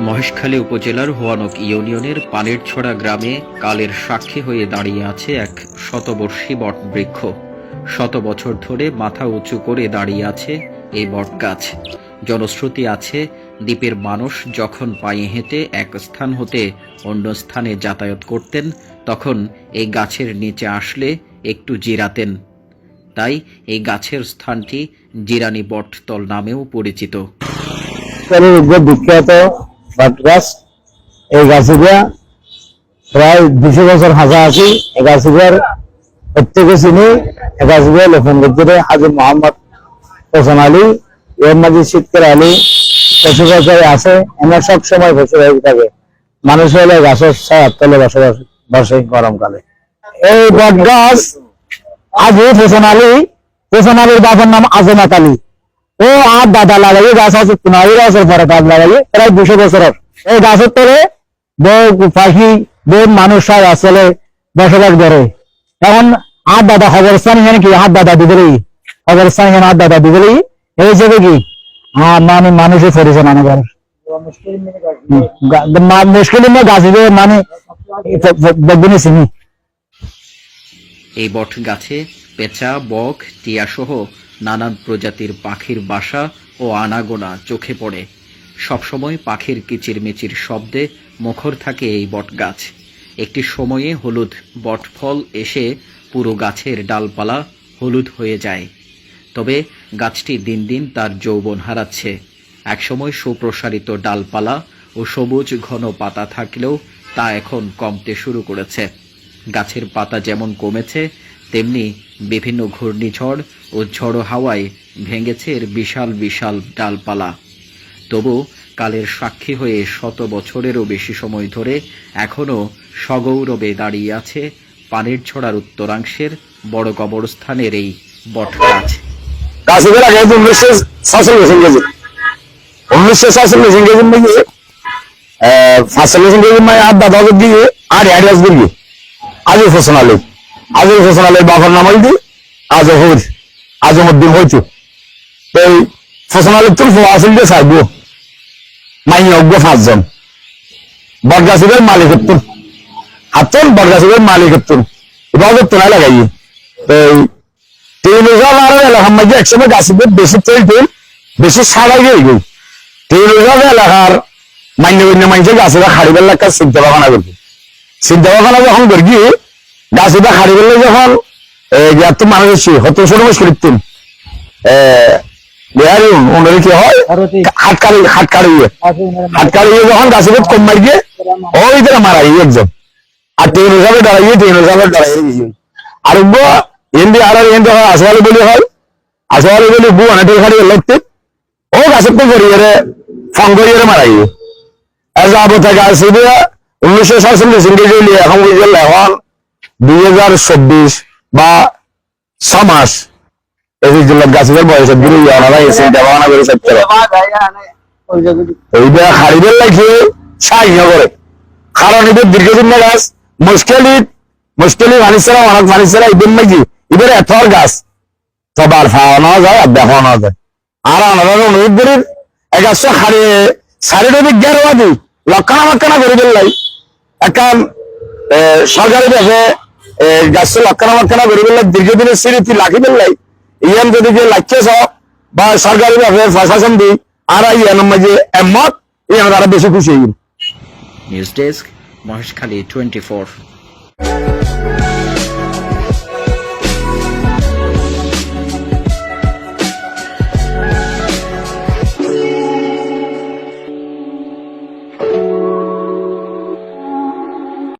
মহেশখালী উপজেলার হোয়ানক ইউনিয়নের পানিরছড়া গ্রামে কালের সাক্ষী হয়ে দাঁড়িয়ে আছে এক শতবর্ষী বটবৃক্ষ। শত বছর ধরে মাথা উঁচু করে দাঁড়িয়ে আছে এই বটগাছ। জনশ্রুতি আছে, দ্বীপের মানুষ যখন পায়ে হেঁটে এক স্থান হতে অন্য স্থানে যাতায়াত করতেন, তখন এই গাছের নিচে আসলে একটু জিরাতেন। তাই এই গাছের স্থানটি জিরানি বটতল নামেও পরিচিত। বিখ্যাত বটগাছ, এই গাছগুলা প্রায় 200 বছর হাজা আছি। এই গাছগুলার প্রত্যেকে চিনি। এই গাছগুলো লোকন গজ্জরে হাজি মোহাম্মদ হোসেন আলী, এর মাঝে শীতকার আলী পশুপাচারে আছে। এনার সব সময় পশু থাকে। মানুষ হলে গাছের ছায়ার তলে বসে গরমকালে। এই বটগাছ আজও হোসেন আলীর বাবার নাম আজমাত আলী। ও আর দাদা লাগাইয়ে গাছ আছে 15 বছর পরে গাছ লাগাইয়ে প্রায় 200 বছরের। এই গাছের তলে বহু পাখি বহু মানুষ সব আসলে বসবাস করে। এখন আর দাদা খবরস্থান এখানে কি হাত দাদা দিবলেই খবরস্থান এখানে হাত দাদা দিবলেই এই হিসেবে কি মানে মানুষের পরিচয় মানে করে মুশকিল গাছ মানে বেগুনি চিনি। এই বট গাছে পেঁচা, বক, টিয়া সহ নানান প্রজাতির পাখির বাসা ও আনাগোনা চোখে পড়ে। সবসময় পাখির কিচিরমিচির শব্দে মুখর থাকে এই বট গাছ। একটি সময়ে হলুদ বটফল এসে পুরো গাছের ডালপালা হলুদ হয়ে যায়। তবে গাছটি দিন দিন তার যৌবন হারাচ্ছে। একসময় সুপ্রসারিত ডালপালা ও সবুজ ঘন পাতা থাকলেও তা এখন কমতে শুরু করেছে। গাছের পাতা যেমন কমেছে, তেমনি বিভিন্ন ঘূর্ণিঝড় ও ঝড়ো হাওয়ায় ভেঙেছে এর বিশাল বিশাল ডালপালা। তবু কালের সাক্ষী হয়ে শত বছরেরও বেশি সময় ধরে এখনও সগৌরবে দাঁড়িয়ে আছে পানিরছড়ার উত্তরাংশের বড় কবরস্থানের এই বটগাছ। গাছগুলো আগে 1947 দিয়ে আর আজও হোসেন আলীর বাবার নাম হইতে আজমুদ্দিন হইতো। এই হোসেন আলীর তো আসল দিয়ে চাইব মাই অজ্ঞ 5 জন বটগাছের মালিকত্ব হাতন বটগাছের মালিকত্ব এবার তোলা লাগাই টেলিভিশন আর এলাকার মধ্যে একসময় গাছের বেশি তেল বেশি সারাই গিয়ে গই টেলিভিশন এলাকার মান্য মানুষের গাছেরা খাড়ি বেলা কাজ চিন্তা ভাবনা করবে। চিন্তা ভাবনা যখন করি গাছেরা খাড়ি বেলা যখন তো মানুষ হত সরমস করতেন কি হয় হাটকাড়ি যখন গাছের কম মারি গিয়ে ওই তারা মারা গিয়ে একজন আর ট্রেন হিসাবে দাঁড়াইয়ে আর এমনি আর এমনি হয় আসোয়ালি বলি বু অনেক খাড়ি লাগতে ও গাছের তো করি ফং করিয়ে মারা গিয়ে যাবো গাছ 1947 ইংরেজি এখন বুঝল এখন 2024 বা 6 মাস এই গাছের বয়সের দিকে ওনারা এসে দেওয়ানা করে থাকতে এইটা হারিবেল লাগিয়ে সাহায্য করে। কারণ এদের দীর্ঘদিন গাছ মুশকিলি মানুষেরা অনেক মানুষেরা এদের নাকি এদের এত গাছ সবার খাওয়ানো যায় আর দেখানো যায়। আর আমরা অনুরোধ করি এক গাছ হারিয়ে শারীরিক জ্ঞানবাদী লক্ষণামাক্ষণা করে দিল্লাই এখন সরকারি ভাবে গাছ লক্ষণামাক্ষণা করে দিল্লাই দীর্ঘদিনের স্মৃতি লাখি দিল্লাই ইয়ান যদি লাগছে বা সরকারি ভাবে প্রশাসন দিই আর ইয়ানের মাঝে একমত ইয়ান তারা বেশি খুশি। News desk, Maheshkhali 24।